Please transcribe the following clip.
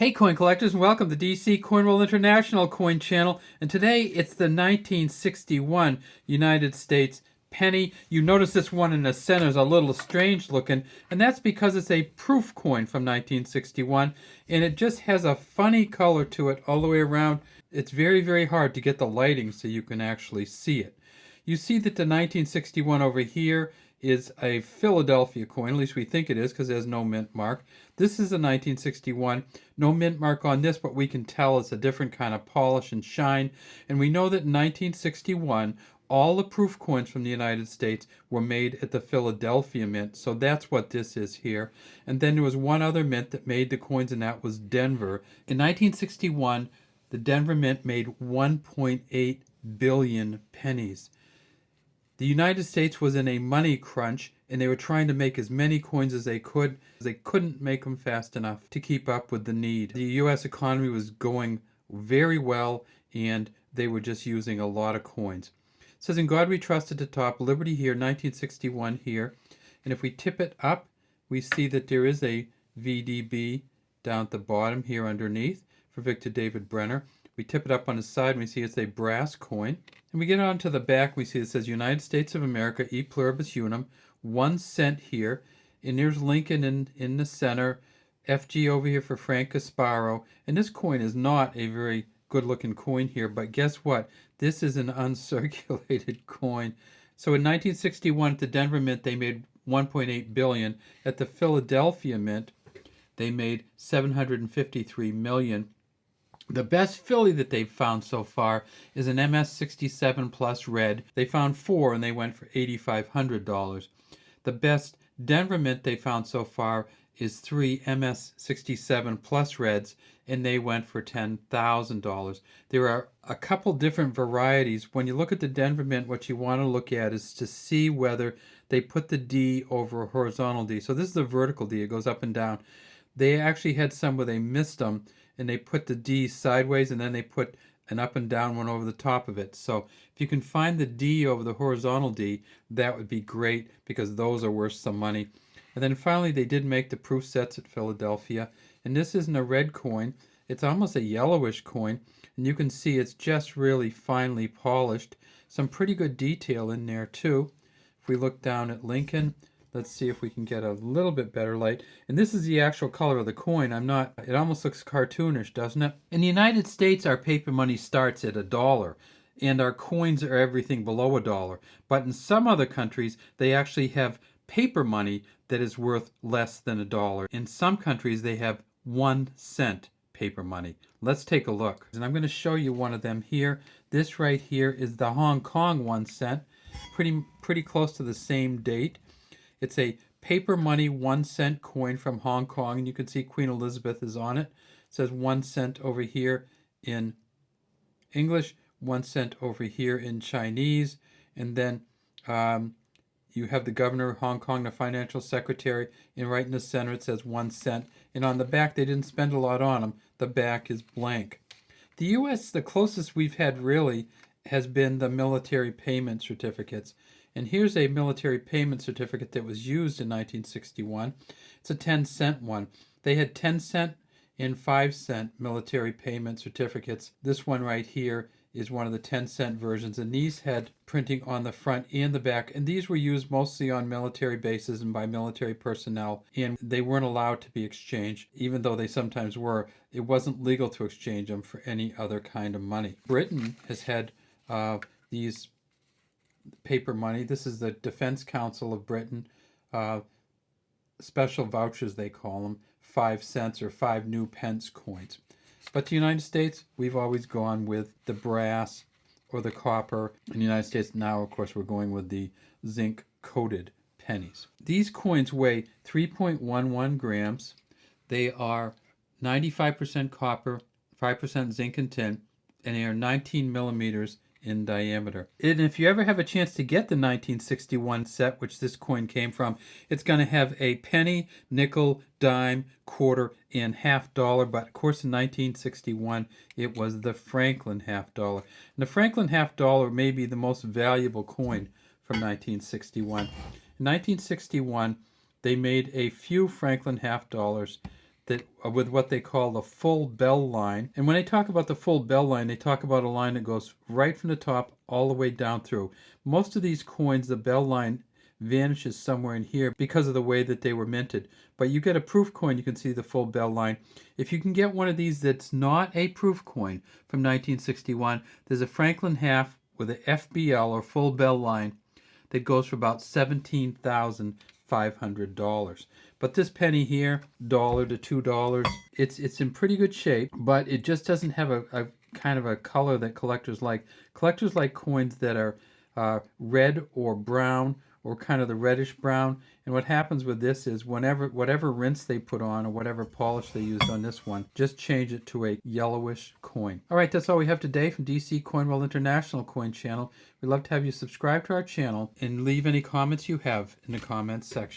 Hey coin collectors, and welcome to DC Coinroll International Coin Channel. And today it's the 1961 United States penny. You notice this one in the center is a little strange looking, and that's because it's a proof coin from 1961, and it just has a funny color to it all the way around. It's very, very hard to get the lighting so you can actually see it. You see that the 1961 over here is a Philadelphia coin, at least we think it is because it has no mint mark. This is a 1961, no mint mark on this, but we can tell it's a different kind of polish and shine. And we know that in 1961, all the proof coins from the United States were made at the Philadelphia Mint, so that's what this is here. And then there was one other mint that made the coins, and that was Denver. In 1961, the Denver Mint made 1.8 billion pennies. The United States was in a money crunch, and they were trying to make as many coins as they could. They couldn't make them fast enough to keep up with the need. The U.S. economy was going very well, and they were just using a lot of coins. It says, "In God We Trust" at the top, Liberty here, 1961 here. And if we tip it up, we see that there is a VDB down at the bottom here underneath for Victor David Brenner. We tip it up on the side, and we see it's a brass coin. And we get on to the back, we see it says United States of America, E Pluribus Unum, 1 cent here. And there's Lincoln in the center, FG over here for Frank Gasparo. And this coin is not a very good looking coin here, but guess what? This is an uncirculated coin. So in 1961 at the Denver Mint, they made 1.8 billion. At the Philadelphia Mint, they made 753 million. The best Philly that they've found so far is an MS67 Plus Red. They found 4 and they went for $8,500. The best Denver Mint they found so far is 3 MS67 Plus Reds, and they went for $10,000. There are a couple different varieties. When you look at the Denver Mint, what you want to look at is to see whether they put the D over a horizontal D. So this is a vertical D. It goes up and down. They actually had some where they missed them, and they put the D sideways, and then they put an up and down one over the top of it. So if you can find the D over the horizontal D, that would be great, because those are worth some money. And then finally, they did make the proof sets at Philadelphia. And this isn't a red coin. It's almost a yellowish coin. And you can see it's just really finely polished. Some pretty good detail in there, too. If we look down at Lincoln, let's see if we can get a little bit better light. And this is the actual color of the coin. It almost looks cartoonish, doesn't it? In the United States, our paper money starts at $1, and our coins are everything below $1. But in some other countries, they actually have paper money that is worth less than $1. In some countries, they have 1 cent paper money. Let's take a look. And I'm going to show you one of them here. This right here is the Hong Kong 1 cent. Pretty close to the same date. It's a paper money 1 cent coin from Hong Kong, and you can see Queen Elizabeth is on it. It says 1 cent over here in English, 1 cent over here in Chinese, and then you have the governor of Hong Kong, the financial secretary, and right in the center it says 1 cent. And on the back, they didn't spend a lot on them. The back is blank. The U.S., the closest we've had really has been the military payment certificates. And here's a military payment certificate that was used in 1961. It's a 10-cent one. They had 10-cent and 5-cent military payment certificates. This one right here is one of the 10-cent versions, and these had printing on the front and the back, and these were used mostly on military bases and by military personnel, and they weren't allowed to be exchanged. Even though they sometimes were, it wasn't legal to exchange them for any other kind of money. Britain has had these paper money. This is the Defense Council of Britain. Special vouchers, they call them, 5 cents or 5 new pence coins. But the United States, we've always gone with the brass or the copper. In the United States now, of course, we're going with the zinc-coated pennies. These coins weigh 3.11 grams. They are 95% copper, 5% zinc and tin, and they are 19 millimeters in diameter. And if you ever have a chance to get the 1961 set, which this coin came from, it's going to have a penny, nickel, dime, quarter, and $half. But of course in 1961 it was the Franklin $half. And the Franklin $half may be the most valuable coin from 1961. In 1961 they made a few Franklin $half. that with what they call the full bell line. And when they talk about the full bell line, they talk about a line that goes right from the top all the way down through. Most of these coins, the bell line vanishes somewhere in here because of the way that they were minted. But you get a proof coin, you can see the full bell line. If you can get one of these that's not a proof coin from 1961, there's a Franklin half with an FBL or full bell line that goes for about $17,500. But this penny here, $1 to $2, it's in pretty good shape, but it just doesn't have a kind of a color that collectors like. Collectors like coins that are red or brown, or kind of the reddish brown. And what happens with this is whatever rinse they put on or whatever polish they used on this one, just change it to a yellowish coin. All right, that's all we have today from DC Coinwell International Coin Channel. We'd love to have you subscribe to our channel and leave any comments you have in the comments section.